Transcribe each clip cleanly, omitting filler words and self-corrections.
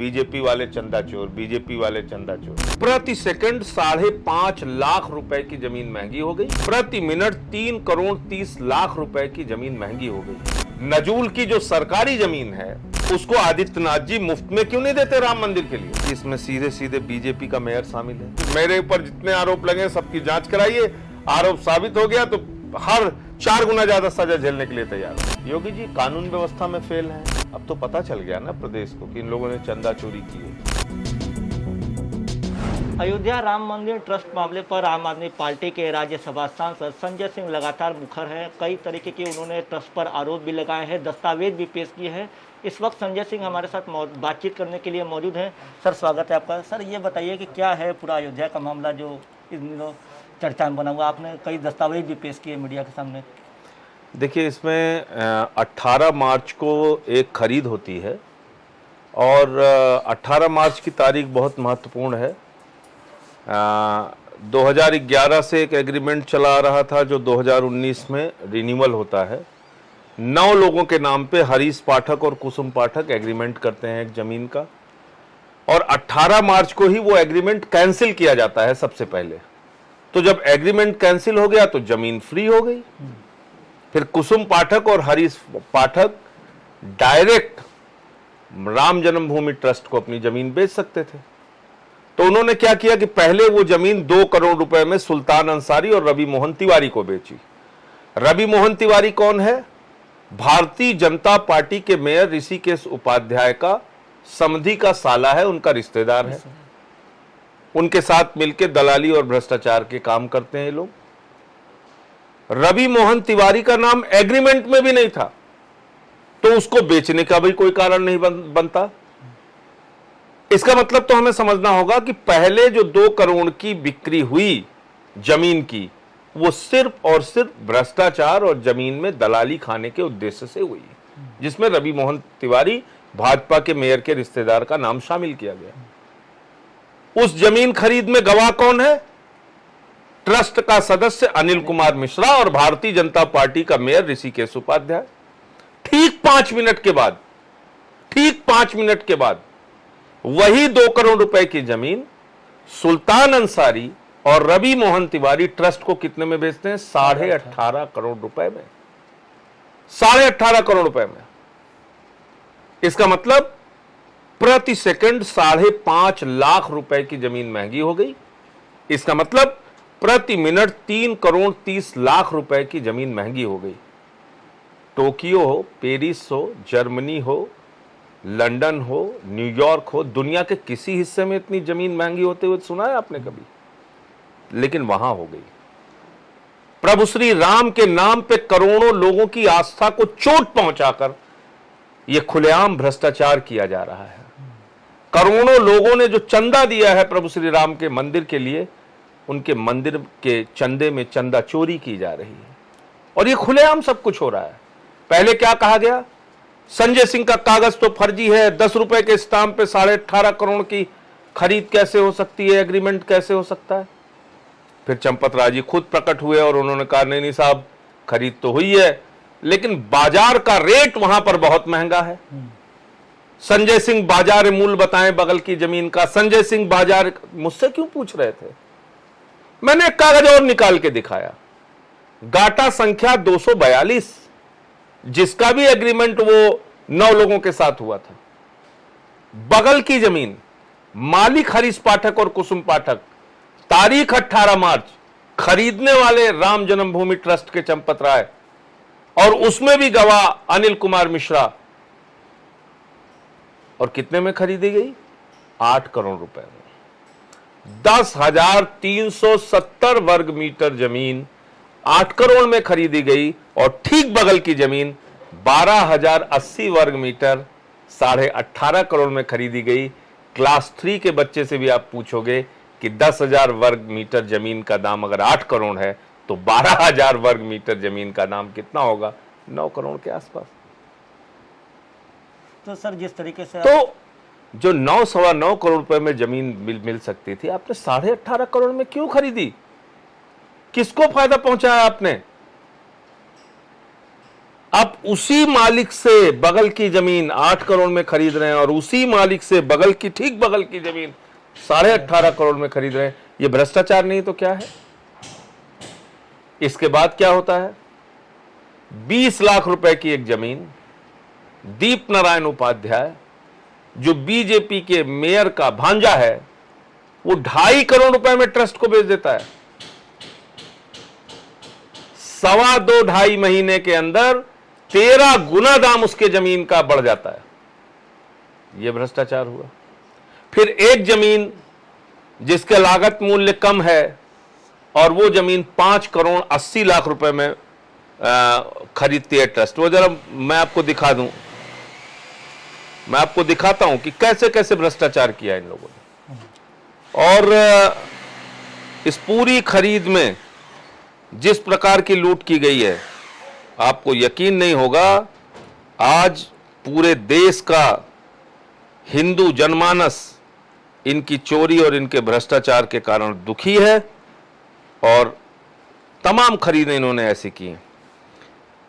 BJP वाले चंदा चोर, बीजेपी वाले चंदा चोर। प्रति सेकंड 5.5 लाख रुपए की जमीन महंगी हो गई, प्रति मिनट 3 करोड़ 30 लाख रुपए की जमीन महंगी हो गई। नजूल की जो सरकारी जमीन है उसको आदित्यनाथ जी मुफ्त में क्यों नहीं देते राम मंदिर के लिए? इसमें सीधे सीधे बीजेपी का मेयर शामिल है। मेरे ऊपर जितने आरोप लगे सबकी जांच कराइए, आरोप साबित हो गया तो हर 4 गुना ज्यादा सजा झेलने के लिए तैयार है। योगी जी कानून व्यवस्था में फेल हैं। अब तो पता चल गया ना प्रदेश को कि इन लोगों ने चंदा चोरी की है। अयोध्या राम मंदिर ट्रस्ट मामले पर आम आदमी पार्टी के राज्यसभा सांसद संजय सिंह लगातार मुखर हैं। कई तरीके के उन्होंने ट्रस्ट पर आरोप भी लगाए हैं, दस्तावेज भी पेश किए हैं। इस वक्त संजय सिंह हमारे साथ बातचीत करने के लिए मौजूद हैं। सर स्वागत है आपका। सर ये बताइए कि क्या है पूरा अयोध्या का मामला जो इन दिनों चर्चा में बना हुआ? आपने कई दस्तावेज भी पेश किए मीडिया के सामने। देखिए इसमें 18 मार्च को एक खरीद होती है और 18 मार्च की तारीख बहुत महत्वपूर्ण है। 2011 से एक एग्रीमेंट चला रहा था जो 2019 में रिन्यूअल होता है। 9 लोगों के नाम पे हरीश पाठक और कुसुम पाठक एग्रीमेंट करते हैं एक जमीन का, और 18 मार्च को ही वो एग्रीमेंट कैंसिल किया जाता है सबसे पहले। तो जब एग्रीमेंट कैंसिल हो गया तो जमीन फ्री हो गई। फिर कुसुम पाठक और हरीश पाठक डायरेक्ट राम जन्मभूमि ट्रस्ट को अपनी जमीन बेच सकते थे। तो उन्होंने क्या किया कि पहले वो जमीन 2 करोड़ रुपए में सुल्तान अंसारी और रवि मोहन तिवारी को बेची। रवि मोहन तिवारी कौन है? भारतीय जनता पार्टी के मेयर ऋषिकेश उपाध्याय का समधी का साला है, उनका रिश्तेदार है। उनके साथ मिलकर दलाली और भ्रष्टाचार के काम करते हैं ये लोग। रवि मोहन तिवारी का नाम एग्रीमेंट में भी नहीं था, तो उसको बेचने का भी कोई कारण नहीं बनता। इसका मतलब तो हमें समझना होगा कि पहले जो 2 करोड़ की बिक्री हुई जमीन की, वो सिर्फ और सिर्फ भ्रष्टाचार और जमीन में दलाली खाने के उद्देश्य से हुई, जिसमें रवि मोहन तिवारी भाजपा के मेयर के रिश्तेदार का नाम शामिल किया गया। उस जमीन खरीद में गवाह कौन है? ट्रस्ट का सदस्य अनिल कुमार मिश्रा और भारतीय जनता पार्टी का मेयर ऋषिकेश उपाध्याय। ठीक 5 मिनट के बाद वही 2 करोड़ रुपए की जमीन सुल्तान अंसारी और रवि मोहन तिवारी ट्रस्ट को कितने में बेचते हैं? 18.5 करोड़ रुपए में। 18.5 करोड़ रुपए में। इसका मतलब प्रति सेकंड 5.5 लाख रुपए की जमीन महंगी हो गई। इसका मतलब प्रति मिनट 3 करोड़ 30 लाख रुपए की जमीन महंगी हो गई। टोक्यो हो, पेरिस हो, जर्मनी हो, लंदन हो, न्यूयॉर्क हो, दुनिया के किसी हिस्से में इतनी जमीन महंगी होते हुए सुना है आपने कभी? लेकिन वहां हो गई। प्रभु श्री राम के नाम पे करोड़ों लोगों की आस्था को चोट पहुंचाकर यह खुलेआम भ्रष्टाचार किया जा रहा है। करोड़ों लोगों ने जो चंदा दिया है प्रभु श्री राम के मंदिर के लिए, उनके मंदिर के चंदे में चंदा चोरी की जा रही है और यह खुलेआम सब कुछ हो रहा है। पहले क्या कहा गया? संजय सिंह का कागज तो फर्जी है, 10 रुपए के स्टाम्प पे 18.5 करोड़ की खरीद कैसे हो सकती है, एग्रीमेंट कैसे हो सकता है? फिर चंपत राय जी खुद प्रकट हुए और उन्होंने कहा नहीं साहब, खरीद तो हुई है लेकिन बाजार का रेट वहां पर बहुत महंगा है। संजय सिंह बाजार मूल्य बताएं बगल की जमीन का। संजय सिंह बाजार मुझसे क्यों पूछ रहे थे? मैंने एक कागज और निकाल के दिखाया, गाटा संख्या 242, जिसका भी एग्रीमेंट वो 9 लोगों के साथ हुआ था। बगल की जमीन, मालिक हरीश पाठक और कुसुम पाठक, तारीख 18 मार्च, खरीदने वाले राम जन्मभूमि ट्रस्ट के चंपत राय, और उसमें भी गवाह अनिल कुमार मिश्रा। और कितने में खरीदी गई? 8 करोड़ रुपए में। 10,370 वर्ग मीटर जमीन 8 करोड़ में खरीदी गई और ठीक बगल की जमीन 12,080 वर्ग मीटर 18.5 करोड़ में खरीदी गई। क्लास 3 के बच्चे से भी आप पूछोगे कि 10,000 वर्ग मीटर जमीन का दाम अगर 8 करोड़ है तो 12,000 वर्ग मीटर जमीन का दाम कितना होगा? 9 करोड़ के आसपास। तो सर जिस तरीके से तो जो 9-9.25 करोड़ रुपए में जमीन मिल सकती थी, आपने 18.5 करोड़ में क्यों खरीदी? किसको फायदा पहुंचाया आपने? अब उसी मालिक से बगल की जमीन 8 करोड़ में खरीद रहे हैं और उसी मालिक से बगल की ठीक बगल की जमीन 18.5 करोड़ में खरीद रहे हैं। ये भ्रष्टाचार नहीं तो क्या है? इसके बाद क्या होता है? 20 लाख रुपए की एक जमीन दीप नारायण उपाध्याय जो बीजेपी के मेयर का भांजा है, वो 2.5 करोड़ रुपए में ट्रस्ट को बेच देता है। 2.5 महीने के अंदर 13 गुना दाम उसके जमीन का बढ़ जाता है। यह भ्रष्टाचार हुआ। फिर एक जमीन जिसका लागत मूल्य कम है और वो जमीन 5 करोड़ 80 लाख रुपए में खरीदती है ट्रस्ट। वो जरा मैं आपको दिखा दूं, मैं आपको दिखाता हूं कि कैसे कैसे भ्रष्टाचार किया इन लोगों ने। और इस पूरी खरीद में जिस प्रकार की लूट की गई है, आपको यकीन नहीं होगा। आज पूरे देश का हिंदू जनमानस इनकी चोरी और इनके भ्रष्टाचार के कारण दुखी है और तमाम खरीदें इन्होंने ऐसी की हैं।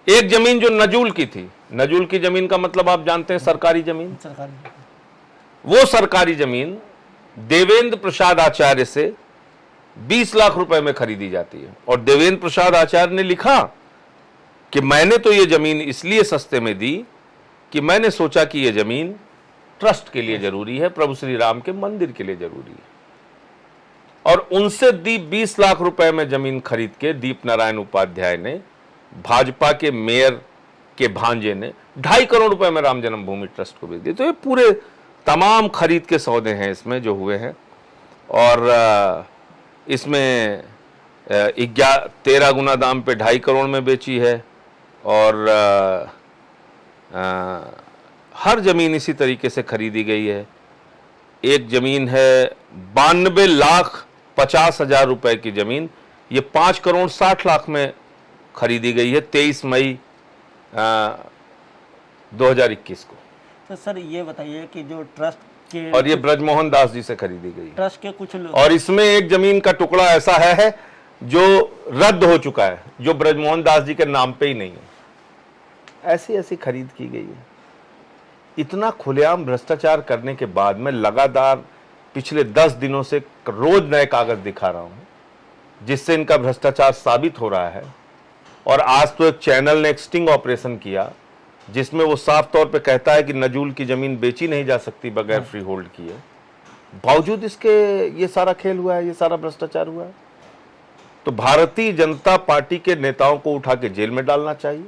एक जमीन जो नजूल की थी, नजूल की जमीन का मतलब आप जानते हैं सरकारी जमीन। वो सरकारी जमीन देवेंद्र प्रसाद आचार्य से 20 लाख रुपए में खरीदी जाती है और देवेंद्र प्रसाद आचार्य ने लिखा कि मैंने तो ये जमीन इसलिए सस्ते में दी कि मैंने सोचा कि ये जमीन ट्रस्ट के लिए जरूरी है, प्रभु श्री राम के मंदिर के लिए जरूरी है। और उनसे दी 20 लाख रुपए में जमीन खरीद के दीप नारायण उपाध्याय ने, भाजपा के मेयर के भांजे ने 2.5 करोड़ रुपए में राम जन्मभूमि ट्रस्ट को बेच दी। तो ये पूरे तमाम खरीद के सौदे हैं इसमें जो हुए हैं। और इसमें 13 गुना दाम पे 2.5 करोड़ में बेची है। और हर जमीन इसी तरीके से खरीदी गई है। एक जमीन है 92,50,000 रुपए की जमीन, ये 5 करोड़ 60 लाख में खरीदी गई है 23 मई 2021 को। तो सर ये बताइए कि जो ट्रस्ट के, और ये ब्रजमोहन दास जी से खरीदी गई है। ट्रस्ट के कुछ और इसमें एक जमीन का टुकड़ा ऐसा है जो रद्द हो चुका है, जो ब्रजमोहन दास जी के नाम पे ही नहीं है। ऐसी ऐसी खरीद की गई है। इतना खुलेआम भ्रष्टाचार करने के बाद मैं लगातार पिछले 10 दिनों से रोज नए कागज दिखा रहा हूं जिससे इनका भ्रष्टाचार साबित हो रहा है। और आज तो एक चैनल ने एक स्टिंग ऑपरेशन किया जिसमें वो साफ तौर पे कहता है कि नजूल की जमीन बेची नहीं जा सकती बगैर फ्री होल्ड किए। बावजूद इसके ये सारा खेल हुआ है, ये सारा भ्रष्टाचार हुआ है। तो भारतीय जनता पार्टी के नेताओं को उठा के जेल में डालना चाहिए,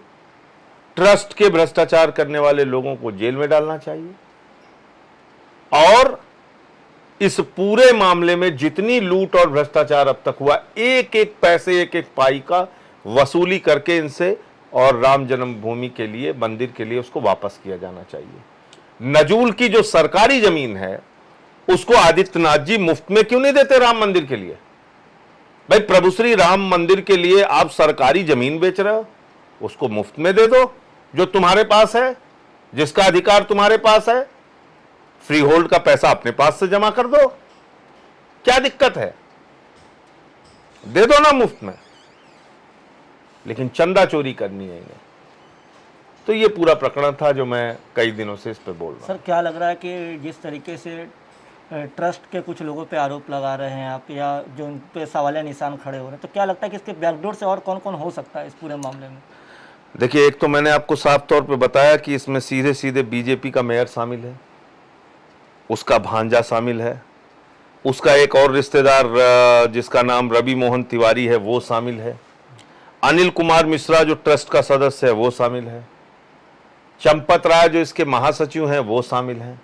ट्रस्ट के भ्रष्टाचार करने वाले लोगों को जेल में डालना चाहिए। और इस पूरे मामले में जितनी लूट और भ्रष्टाचार अब तक हुआ, एक एक पैसे, एक एक पाई का वसूली करके इनसे और राम जन्मभूमि के लिए, मंदिर के लिए उसको वापस किया जाना चाहिए। नजूल की जो सरकारी जमीन है उसको आदित्यनाथ जी मुफ्त में क्यों नहीं देते राम मंदिर के लिए? भाई प्रभु श्री राम मंदिर के लिए आप सरकारी जमीन बेच रहे हो, उसको मुफ्त में दे दो, जो तुम्हारे पास है, जिसका अधिकार तुम्हारे पास है। फ्री होल्ड का पैसा अपने पास से जमा कर दो, क्या दिक्कत है? दे दो ना मुफ्त में। लेकिन चंदा चोरी करनी है इन्हें। तो ये पूरा प्रकरण था जो मैं कई दिनों से इस पे बोल रहा हूं। सर क्या लग रहा है कि जिस तरीके से ट्रस्ट के कुछ लोगों पे आरोप लगा रहे हैं आप, या जो उन पे सवालिया निशान खड़े हो रहे हैं, तो क्या लगता है कि इसके बैकडोर से और कौन कौन हो सकता है इस पूरे मामले में? देखिए, एक तो मैंने आपको साफ तौर पे बताया कि इसमें सीधे सीधे बीजेपी का मेयर शामिल है, उसका भांजा शामिल है, उसका एक और रिश्तेदार जिसका नाम रवि मोहन तिवारी है वो शामिल है, अनिल कुमार मिश्रा जो ट्रस्ट का सदस्य है वो शामिल है, चंपत राय जो इसके महासचिव हैं वो शामिल हैं।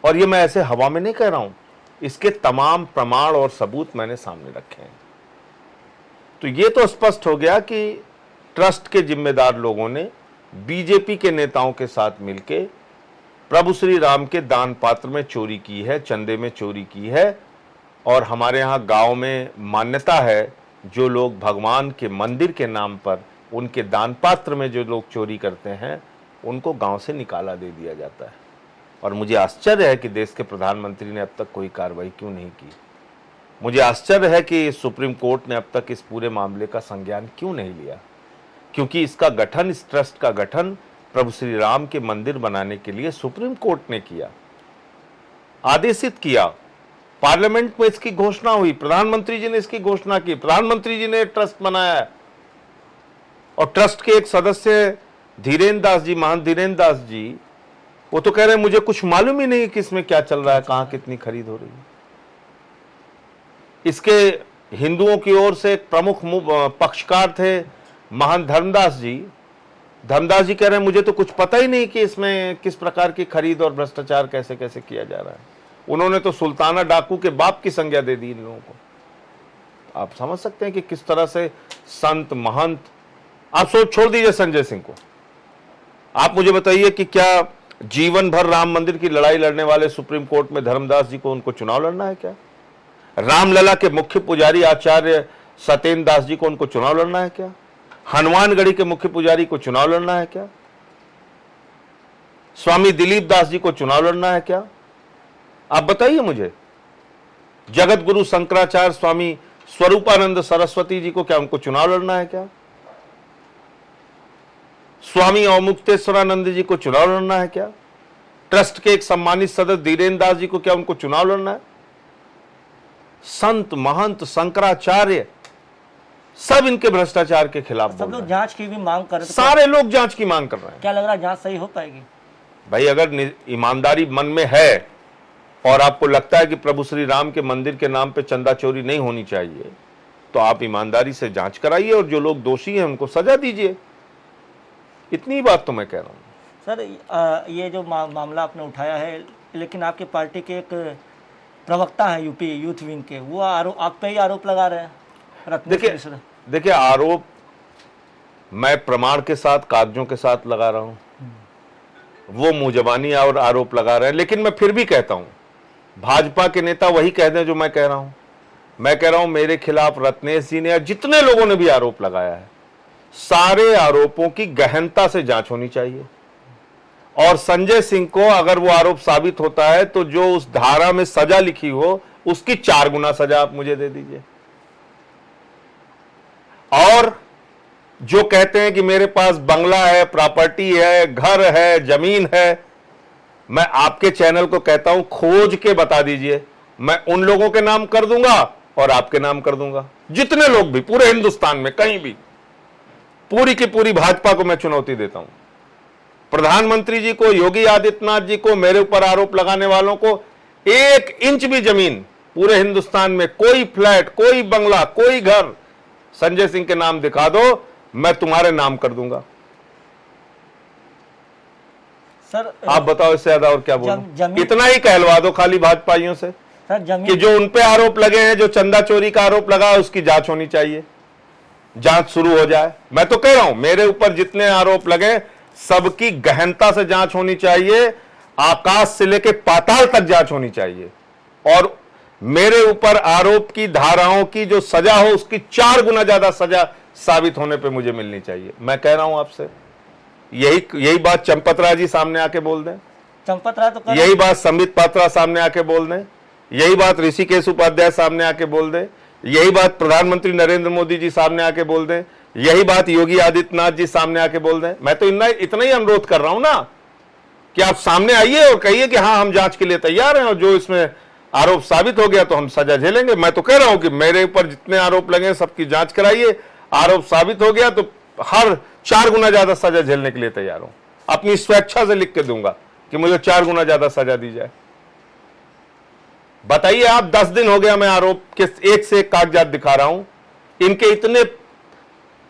और ये मैं ऐसे हवा में नहीं कह रहा हूं, इसके तमाम प्रमाण और सबूत मैंने सामने रखे हैं। तो ये तो स्पष्ट हो गया कि ट्रस्ट के जिम्मेदार लोगों ने बीजेपी के नेताओं के साथ मिलकर प्रभु श्री राम के दान पात्र में चोरी की है, चंदे में चोरी की है। और हमारे यहाँ गांव में मान्यता है, जो लोग भगवान के मंदिर के नाम पर उनके दान पात्र में जो लोग चोरी करते हैं उनको गांव से निकाला दे दिया जाता है। और मुझे आश्चर्य है कि देश के प्रधानमंत्री ने अब तक कोई कार्रवाई क्यों नहीं की। मुझे आश्चर्य है कि सुप्रीम कोर्ट ने अब तक इस पूरे मामले का संज्ञान क्यों नहीं लिया। क्योंकि इसका गठन, इस ट्रस्ट का गठन प्रभु श्री राम के मंदिर बनाने के लिए सुप्रीम कोर्ट ने किया, आदेशित किया। पार्लियामेंट में इसकी घोषणा हुई, प्रधानमंत्री जी ने इसकी घोषणा की, प्रधानमंत्री जी ने ट्रस्ट बनाया है। और ट्रस्ट के एक सदस्य धीरेन्द्र दास जी, महंत धीरेन्द्र दास जी, वो तो कह रहे हैं मुझे कुछ मालूम ही नहीं कि इसमें क्या चल रहा है, कहां कितनी खरीद हो रही है। इसके हिंदुओं की ओर से एक प्रमुख पक्षकार थे महंत धर्मदास जी। धर्मदास जी कह रहे हैं मुझे तो कुछ पता ही नहीं कि इसमें किस प्रकार की खरीद और भ्रष्टाचार कैसे कैसे किया जा रहा है। उन्होंने तो सुल्ताना डाकू के बाप की संज्ञा दे दी इन लोगों को। आप समझ सकते हैं कि किस तरह से संत महंत, आप सोच छोड़ दीजिए संजय सिंह को, आप मुझे बताइए कि क्या जीवन भर राम मंदिर की लड़ाई लड़ने वाले सुप्रीम कोर्ट में धर्मदास जी को उनको चुनाव लड़ना है क्या? रामलला के मुख्य पुजारी आचार्य सत्येंद्र दास जी को उनको चुनाव लड़ना है क्या? हनुमानगढ़ी के मुख्य पुजारी को चुनाव लड़ना है क्या? स्वामी दिलीप दास जी को चुनाव लड़ना है क्या? आप बताइए मुझे। जगत गुरु शंकराचार्य स्वामी स्वरूपानंद सरस्वती जी को क्या उनको चुनाव लड़ना है क्या? स्वामी अवमुक्तेश्वरानंद जी को चुनाव लड़ना है क्या? ट्रस्ट के एक सम्मानित सदस्य धीरेन्द्र दास जी को क्या उनको चुनाव लड़ना है? संत महंत शंकराचार्य सब इनके भ्रष्टाचार के खिलाफ सब बोल लोग रहे हैं। जांच की भी मांग कर रहे हैं। सारे लोग जांच की मांग कर रहे हैं। क्या लग रहा है जांच सही हो पाएगी? भाई अगर ईमानदारी मन में है और आपको लगता है कि प्रभु श्री राम के मंदिर के नाम पे चंदा चोरी नहीं होनी चाहिए, तो आप ईमानदारी से जांच कराइए और जो लोग दोषी हैं उनको सजा दीजिए। इतनी बात तो मैं कह रहा हूं। सर ये जो मामला आपने उठाया है, लेकिन आपकी पार्टी के एक प्रवक्ता है यूपी यूथ विंग के, वो आरोप आप पे ही आरोप लगा रहे हैं। देखिए आरोप मैं प्रमाण के साथ, कागजों के साथ लगा रहा हूं, वो मुंहजबानी और आरोप लगा रहे हैं। लेकिन मैं फिर भी कहता हूं, भाजपा के नेता वही कह दें जो मैं कह रहा हूं। मैं कह रहा हूं मेरे खिलाफ रत्नेश जी ने या जितने लोगों ने भी आरोप लगाया है, सारे आरोपों की गहनता से जांच होनी चाहिए। और संजय सिंह को अगर वो आरोप साबित होता है तो जो उस धारा में सजा लिखी हो उसकी 4 गुना सजा आप मुझे दे दीजिए। और जो कहते हैं कि मेरे पास बंगला है, प्रॉपर्टी है, घर है, जमीन है, मैं आपके चैनल को कहता हूं खोज के बता दीजिए। मैं उन लोगों के नाम कर दूंगा और आपके नाम कर दूंगा। जितने लोग भी पूरे हिंदुस्तान में कहीं भी, पूरी की पूरी भाजपा को मैं चुनौती देता हूं। प्रधानमंत्री जी को, योगी आदित्यनाथ जी को, मेरे ऊपर आरोप लगाने वालों को 1 इंच भी जमीन पूरे हिंदुस्तान में, कोई फ्लैट, कोई बंगला, कोई घर संजय सिंह के नाम दिखा दो, मैं तुम्हारे नाम कर दूंगा। सर आप बताओ इससे ज्यादा और क्या बोलूं? इतना ही कहलवा दो खाली भाजपाइयों से सर कि जो उन पे आरोप लगे हैं, जो चंदा चोरी का आरोप लगा है, उसकी जांच होनी चाहिए, जांच शुरू हो जाए। मैं तो कह रहा हूं मेरे ऊपर जितने आरोप लगे सबकी गहनता से जांच होनी चाहिए, आकाश से लेकर पाताल तक जांच होनी चाहिए। और मेरे ऊपर आरोप की धाराओं की जो सजा हो उसकी 4 गुना ज्यादा सजा साबित होने पे मुझे मिलनी चाहिए। मैं कह रहा हूं आपसे, यही बात चंपत राय जी सामने आके बोल दें, चंपत राय तो यही बात संबित पात्रा सामने आके बोल दें, यही बात ऋषिकेश उपाध्याय सामने आके बोल दें, यही बात प्रधानमंत्री नरेंद्र मोदी जी सामने आके बोल दें, यही बात योगी आदित्यनाथ जी सामने आके बोल दें। मैं तो इतना ही अनुरोध कर रहा हूं ना कि आप सामने आइए और कहिए कि हाँ हम जांच के लिए तैयार हैं और जो इसमें आरोप साबित हो गया तो हम सजा झेलेंगे। मैं तो कह रहा हूं कि मेरे ऊपर जितने आरोप लगे सबकी जांच कराइए, आरोप साबित हो गया तो हर 4 गुना ज्यादा सजा झेलने के लिए तैयार हूं। अपनी स्वेच्छा से लिख के दूंगा कि मुझे 4 गुना ज्यादा सजा दी जाए। बताइए आप, 10 दिन हो गया मैं आरोप के एक से एक कागजात दिखा रहा हूं। इनके इतने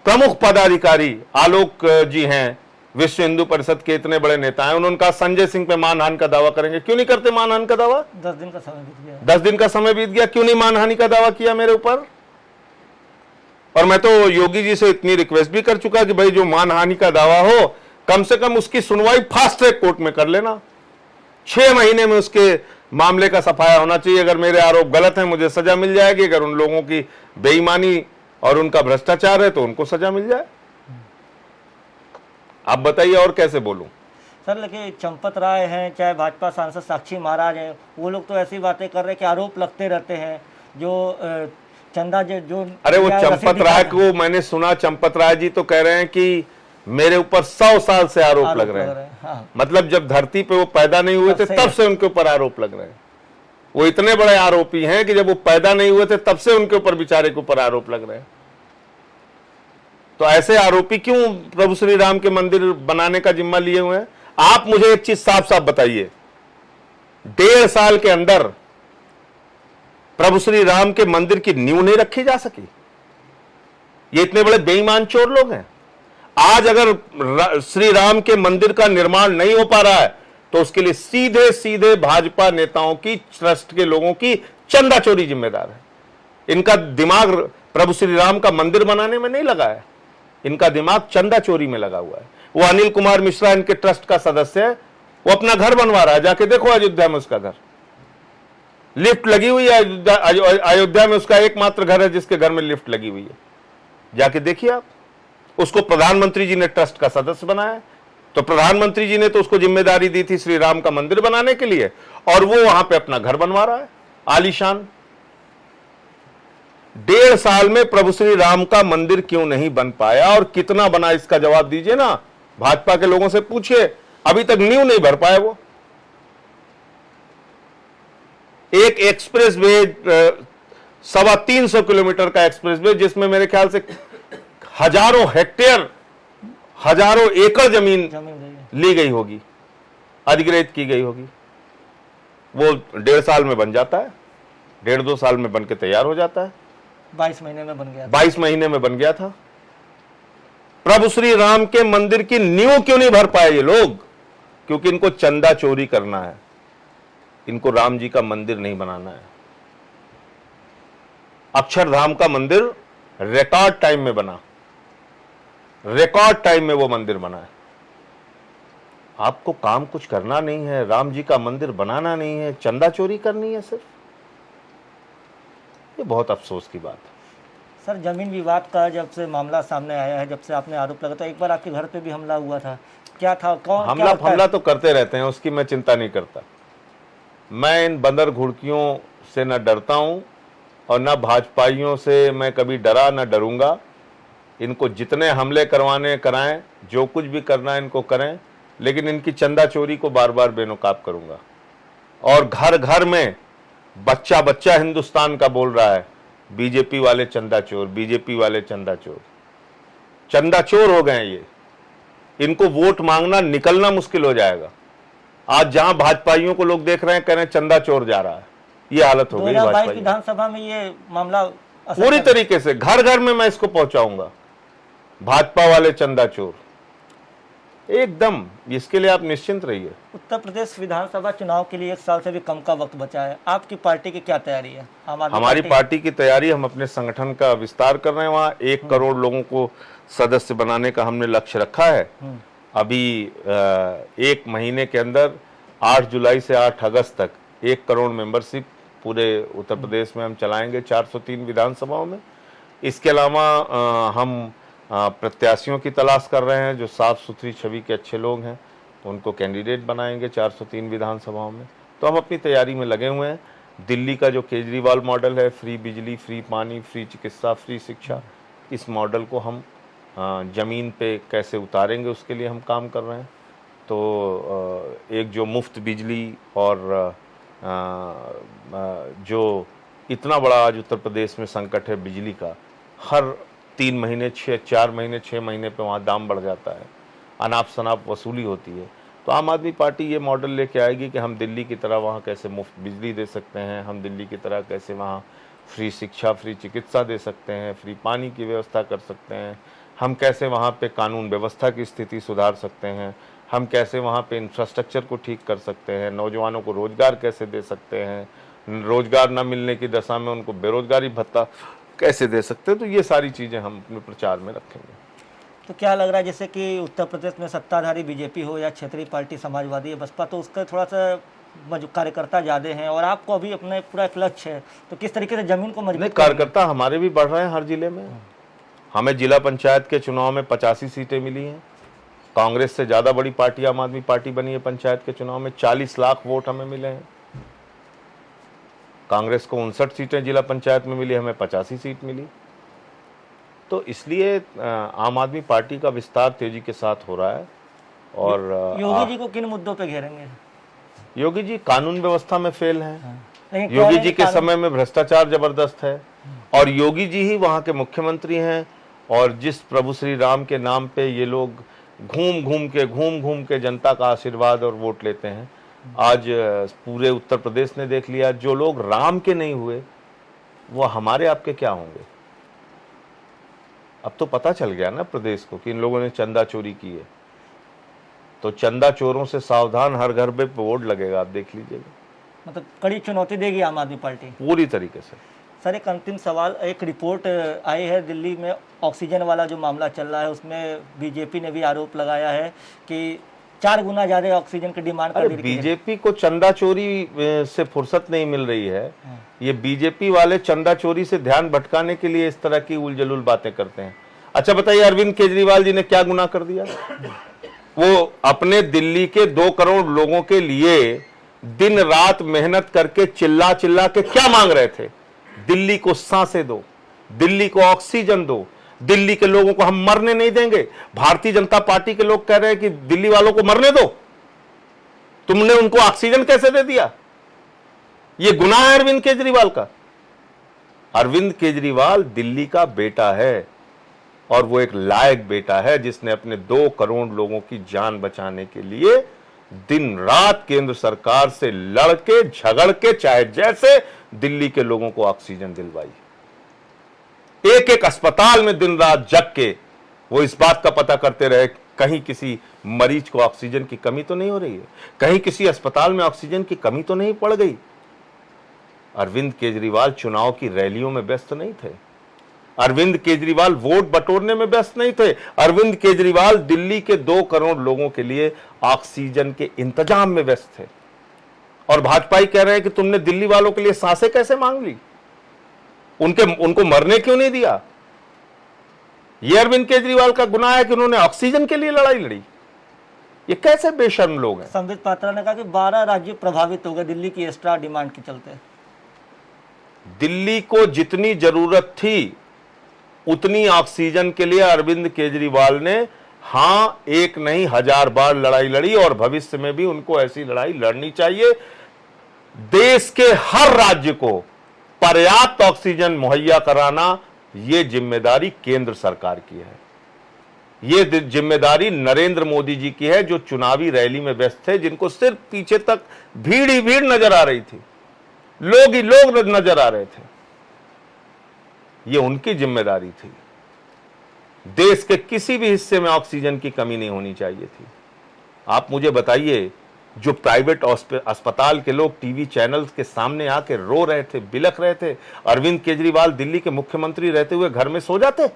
प्रमुख पदाधिकारी आलोक जी हैं, विश्व हिंदू परिषद के इतने बड़े नेता हैं, उन्होंने कहा संजय सिंह पे मानहानि का दावा करेंगे। क्यों नहीं करते मानहानि का दावा? 10 दिन का समय बीत गया। 10 दिन का समय बीत गया, क्यों नहीं मानहानि का दावा किया मेरे ऊपर? और मैं तो योगी जी से इतनी रिक्वेस्ट भी कर चुका कि भाई जो मानहानि का दावा हो कम से कम उसकी सुनवाई फास्ट ट्रैक कोर्ट में कर लेना। 6 महीने में उसके मामले का सफाया होना चाहिए। अगर मेरे आरोप गलत हैं मुझे सजा मिल जाएगी, अगर उन लोगों की बेईमानी और उनका भ्रष्टाचार है तो उनको सजा मिल जाए। आप बताइए और कैसे बोलूं? सर लेकिन चंपत राय हैं, चाहे भाजपा सांसद साक्षी महाराज हैं, वो लोग तो ऐसी बातें कर रहे हैं कि आरोप लगते रहते हैं। जो चंदा जो अरे वो या चंपत रसीद राय दिखा- को मैंने सुना, चंपत राय जी तो कह रहे हैं कि मेरे ऊपर 100 साल से आरोप लग रहे हैं। हाँ। मतलब जब धरती पे वो पैदा नहीं हुए थे तब से उनके ऊपर आरोप लग रहे हैं। वो इतने बड़े आरोपी हैं कि जब वो पैदा नहीं हुए थे तब से उनके ऊपर, बेचारे के ऊपर आरोप लग रहे हैं। तो ऐसे आरोपी क्यों प्रभु श्री राम के मंदिर बनाने का जिम्मा लिए हुए हैं? आप मुझे एक चीज साफ साफ बताइए, 1.5 साल के अंदर प्रभु श्री राम के मंदिर की नींव नहीं रखी जा सकी? ये इतने बड़े बेईमान चोर लोग हैं। आज अगर श्री राम के मंदिर का निर्माण नहीं हो पा रहा है तो उसके लिए सीधे सीधे भाजपा नेताओं की, ट्रस्ट के लोगों की चंदा चोरी जिम्मेदार है। इनका दिमाग प्रभु श्री राम का मंदिर बनाने में नहीं लगा है, इनका दिमाग चंदा चोरी में लगा हुआ है। वो अनिल कुमार मिश्रा इनके ट्रस्ट का सदस्य है, वो अपना घर बनवा रहा है। जाके देखो अयोध्या में उसका घर, लिफ्ट लगी हुई है। अयोध्या में उसका एकमात्र घर है जिसके घर में लिफ्ट लगी हुई है। जाके देखिए आप। उसको प्रधानमंत्री जी ने ट्रस्ट का सदस्य बनाया, तो प्रधानमंत्री जी ने तो उसको जिम्मेदारी दी थी श्री राम का मंदिर बनाने के लिए, और वो वहां पे अपना घर बनवा रहा है आलीशान। 1.5 साल में प्रभु श्री राम का मंदिर क्यों नहीं बन पाया और कितना बना, इसका जवाब दीजिए ना। भाजपा के लोगों से पूछिए, अभी तक नींव नहीं भर पाए वो। एक एक्सप्रेस वे, 350 किलोमीटर का एक्सप्रेस वे, जिसमें मेरे ख्याल से हजारों हेक्टेयर, हजारों एकड़ जमीन ली गई होगी, अधिग्रहित की गई होगी, वो 1.5 साल में बन जाता है, 1.5-2 साल में बन के तैयार हो जाता है। 22 महीने में बन गया, 22 महीने में बन गया था। प्रभु श्री राम के मंदिर की नींव क्यों नहीं भर पाए ये लोग? क्योंकि इनको चंदा चोरी करना है, इनको राम जी का मंदिर नहीं बनाना है। अक्षरधाम का मंदिर रिकॉर्ड टाइम में बना, रिकॉर्ड टाइम में वो मंदिर बना है। आपको काम कुछ करना नहीं है, राम जी का मंदिर बनाना नहीं है, चंदा चोरी करनी है सिर्फ। ये बहुत अफसोस की बात है। सर, जमीन विवाद का जब से मामला सामने आया है, जब से आपने आरोप लगा था, एक बार आपके घर पे भी हमला हुआ था, क्या था? कौन हमला तो करते रहते हैं, उसकी मैं चिंता नहीं करता। मैं इन बंदर घुड़कियों से न डरता हूं और न भाजपाइयों से मैं कभी डरा, न डरूंगा। इनको जितने हमले करवाने कराएं, जो कुछ भी करना है इनको करें, लेकिन इनकी चंदा चोरी को बार बार बेनकाब करूंगा। और घर घर में बच्चा बच्चा हिंदुस्तान का बोल रहा है, बीजेपी वाले चंदा चोर, बीजेपी वाले चंदा चोर। चंदा चोर हो गए ये, इनको वोट मांगना, निकलना मुश्किल हो जाएगा। आज जहां भाजपाइयों को लोग देख रहे हैं, कह रहे हैं चंदा चोर जा रहा है, ये हालत हो गई। 2022 विधानसभा में ये मामला पूरी तरीके से घर घर में मैं इसको पहुंचाऊंगा। भाजपा वाले चंदा चोर एकदम, इसके लिए आप निश्चिंत रहिए। उत्तर प्रदेश विधानसभा चुनाव के लिए 1 साल से भी कम का वक्त बचा है, आपकी पार्टी की क्या तैयारी है? हमारी पार्टी की तैयारी, हम अपने संगठन का विस्तार कर रहे हैं। वहाँ 1 करोड़ लोगों को सदस्य बनाने का हमने लक्ष्य रखा है। अभी 1 महीने के अंदर 8 जुलाई से 8 अगस्त तक 1 करोड़ मेंबरशिप पूरे उत्तर प्रदेश में हम चलाएंगे, 403 विधानसभाओं में। इसके अलावा हम प्रत्याशियों की तलाश कर रहे हैं जो साफ सुथरी छवि के अच्छे लोग हैं, उनको कैंडिडेट बनाएंगे 403 विधानसभाओं में। तो हम अपनी तैयारी में लगे हुए हैं। दिल्ली का जो केजरीवाल मॉडल है, फ्री बिजली, फ्री पानी, फ्री चिकित्सा, फ्री शिक्षा, इस मॉडल को हम ज़मीन पे कैसे उतारेंगे उसके लिए हम काम कर रहे हैं। तो एक जो मुफ्त बिजली और जो इतना बड़ा आज उत्तर प्रदेश में संकट है बिजली का, हर 3 महीने 4 महीने 6 महीने पे वहाँ दाम बढ़ जाता है, अनाप शनाप वसूली होती है। तो आम आदमी पार्टी ये मॉडल लेके आएगी कि हम दिल्ली की तरह वहाँ कैसे मुफ्त बिजली दे सकते हैं, हम दिल्ली की तरह कैसे वहाँ फ्री शिक्षा, फ्री चिकित्सा दे सकते हैं, फ्री पानी की व्यवस्था कर सकते हैं, हम कैसे वहाँ पे कानून व्यवस्था की स्थिति सुधार सकते हैं, हम कैसे वहाँ पे इंफ्रास्ट्रक्चर को ठीक कर सकते हैं, नौजवानों को रोज़गार कैसे दे सकते हैं, रोज़गार न मिलने की दशा में उनको बेरोजगारी भत्ता कैसे दे सकते हैं। तो ये सारी चीज़ें हम अपने प्रचार में रखेंगे। तो क्या लग रहा है, जैसे कि उत्तर प्रदेश में सत्ताधारी बीजेपी हो या क्षेत्रीय पार्टी समाजवादी है, बसपा, तो उसका थोड़ा सा कार्यकर्ता ज़्यादा हैं और आपको अभी अपने पूरा एक लक्ष्य है, तो किस तरीके से जमीन को मजबूत? कार्यकर्ता हमारे भी बढ़ रहे हैं हर जिले में। हमें जिला पंचायत के चुनाव में 85 सीटें मिली हैं। कांग्रेस से ज़्यादा बड़ी पार्टी आम आदमी पार्टी बनी है। पंचायत के चुनाव में 40 लाख वोट हमें मिले हैं। कांग्रेस को 59 सीटें जिला पंचायत में मिली, हमें 85 सीट मिली। तो इसलिए आम आदमी पार्टी का विस्तार तेजी के साथ हो रहा है। और योगी जी को किन मुद्दों पे घेरेंगे? योगी जी कानून व्यवस्था में फेल हैं। लेकिन योगी कह जी के समय में भ्रष्टाचार जबरदस्त है, और योगी जी ही वहां के मुख्यमंत्री हैं। और जिस प्रभु श्री राम के नाम पे ये लोग घूम घूम के जनता का आशीर्वाद और वोट लेते हैं, आज पूरे उत्तर प्रदेश ने देख लिया, जो लोग राम के नहीं हुए वो हमारे आपके क्या होंगे। अब तो पता चल गया ना प्रदेश को कि इन लोगों ने चंदा चोरी की है, तो चंदा चोरों से सावधान, हर घर पे बोर्ड लगेगा, आप देख लीजिएगा। मतलब कड़ी चुनौती देगी आम आदमी पार्टी पूरी तरीके से। सर, एक अंतिम सवाल, एक रिपोर्ट आई है दिल्ली में ऑक्सीजन वाला जो मामला चल रहा है, उसमें बीजेपी ने भी आरोप लगाया है कि 4 गुना ज्यादा ऑक्सीजन की डिमांड कर दी। बीजेपी को चंदा चोरी से फुर्सत नहीं मिल रही है। ये बीजेपी वाले चंदा चोरी से ध्यान भटकाने के लिए इस तरह की उलझुल बातें करते हैं। अच्छा बताइए, अरविंद केजरीवाल जी ने क्या गुनाह कर दिया? वो अपने दिल्ली के 2 करोड़ लोगों के लिए दिन रात मेहनत करके चिल्ला के क्या मांग रहे थे? दिल्ली को सांसें दो, दिल्ली को ऑक्सीजन दो, दिल्ली के लोगों को हम मरने नहीं देंगे। भारतीय जनता पार्टी के लोग कह रहे हैं कि दिल्ली वालों को मरने दो, तुमने उनको ऑक्सीजन कैसे दे दिया? यह गुनाह है अरविंद केजरीवाल का। अरविंद केजरीवाल दिल्ली का बेटा है, और वो एक लायक बेटा है जिसने अपने 2 करोड़ लोगों की जान बचाने के लिए दिन रात केंद्र सरकार से लड़के झगड़ के, चाहे जैसे, दिल्ली के लोगों को ऑक्सीजन दिलवाई। एक अस्पताल में दिन रात जग के वो इस बात का पता करते रहे कहीं किसी मरीज को ऑक्सीजन की कमी तो नहीं हो रही है, कहीं किसी अस्पताल में ऑक्सीजन की कमी तो नहीं पड़ गई। अरविंद केजरीवाल चुनाव की रैलियों में व्यस्त नहीं थे, अरविंद केजरीवाल वोट बटोरने में व्यस्त नहीं थे, अरविंद केजरीवाल दिल्ली के 2 करोड़ लोगों के लिए ऑक्सीजन के इंतजाम में व्यस्त थे। और भाजपा ही कह रहे हैं कि तुमने दिल्ली वालों के लिए सांसें कैसे मांग ली, उनको मरने क्यों नहीं दिया? यह अरविंद केजरीवाल का गुनाह है कि उन्होंने ऑक्सीजन के लिए लड़ाई लड़ी। ये कैसे बेशर्म लोग हैं? संबित पात्रा ने कहा कि 12 राज्य प्रभावित हो गए दिल्ली की एक्स्ट्रा डिमांड के चलते। दिल्ली को जितनी जरूरत थी उतनी ऑक्सीजन के लिए अरविंद केजरीवाल ने हां एक नहीं 1000 बार लड़ाई लड़ी, और भविष्य में भी उनको ऐसी लड़ाई लड़नी चाहिए। देश के हर राज्य को पर्याप्त ऑक्सीजन मुहैया कराना, यह जिम्मेदारी केंद्र सरकार की है। यह जिम्मेदारी नरेंद्र मोदी जी की है, जो चुनावी रैली में व्यस्त थे, जिनको सिर्फ पीछे तक भीड़ ही भीड़ नजर आ रही थी, लोग ही लोग नजर आ रहे थे। यह उनकी जिम्मेदारी थी। देश के किसी भी हिस्से में ऑक्सीजन की कमी नहीं होनी चाहिए थी। आप मुझे बताइए, जो प्राइवेट अस्पताल के लोग टीवी चैनल्स के सामने आके रो रहे थे, बिलख रहे थे, अरविंद केजरीवाल दिल्ली के मुख्यमंत्री रहते हुए घर में सो जाते?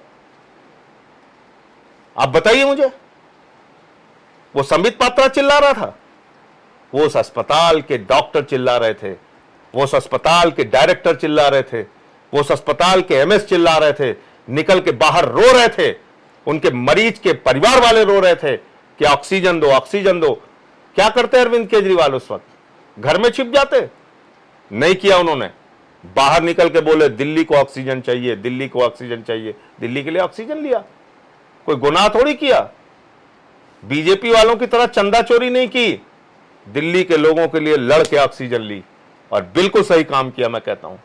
आप बताइए मुझे। वो संबित पात्रा चिल्ला रहा था, वो उस अस्पताल के डॉक्टर चिल्ला रहे थे, वो उस अस्पताल के डायरेक्टर चिल्ला रहे थे, वो उस अस्पताल के एमएस चिल्ला रहे थे, निकल के बाहर रो रहे थे, उनके मरीज के परिवार वाले रो रहे थे कि ऑक्सीजन दो, ऑक्सीजन दो। क्या करते अरविंद केजरीवाल उस वक्त? घर में छिप जाते? नहीं किया उन्होंने, बाहर निकल के बोले दिल्ली को ऑक्सीजन चाहिए, दिल्ली को ऑक्सीजन चाहिए, दिल्ली के लिए ऑक्सीजन लिया। कोई गुनाह थोड़ी किया, बीजेपी वालों की तरह चंदा चोरी नहीं की, दिल्ली के लोगों के लिए लड़ के ऑक्सीजन ली, और बिल्कुल सही काम किया, मैं कहता हूं।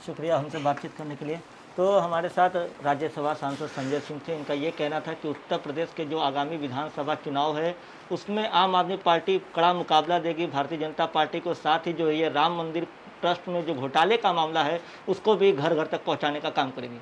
शुक्रिया हमसे बातचीत करने के लिए। तो हमारे साथ राज्यसभा सांसद संजय सिंह थे। इनका ये कहना था कि उत्तर प्रदेश के जो आगामी विधानसभा चुनाव है उसमें आम आदमी पार्टी कड़ा मुकाबला देगी भारतीय जनता पार्टी को, साथ ही जो ये राम मंदिर ट्रस्ट में जो घोटाले का मामला है उसको भी घर घर तक पहुंचाने का काम करेगी।